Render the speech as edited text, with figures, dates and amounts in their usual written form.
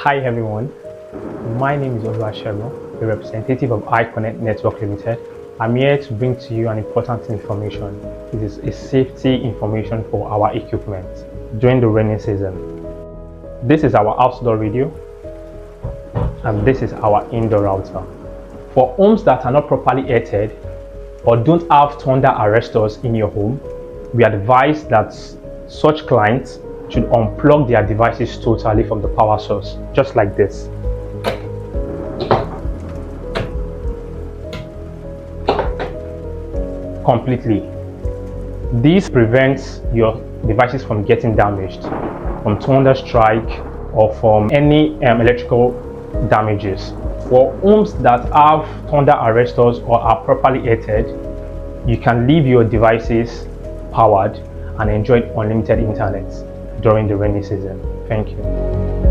Hi everyone, my name is Oluwasegun, a representative of Hi-Konnect Network Limited. I'm here to bring to you an important information. It is a safety information for our equipment during the rainy season. This is our outdoor radio and this is our indoor router. For homes that are not properly heated or don't have thunder arrestors in your home, we advise that such clients should unplug their devices totally from the power source, just like this. Completely. This prevents your devices from getting damaged, from thunder strike or from any electrical damages. For homes that have thunder arrestors or are properly heated, you can leave your devices powered and enjoy unlimited internet during the rainy season. Thank you.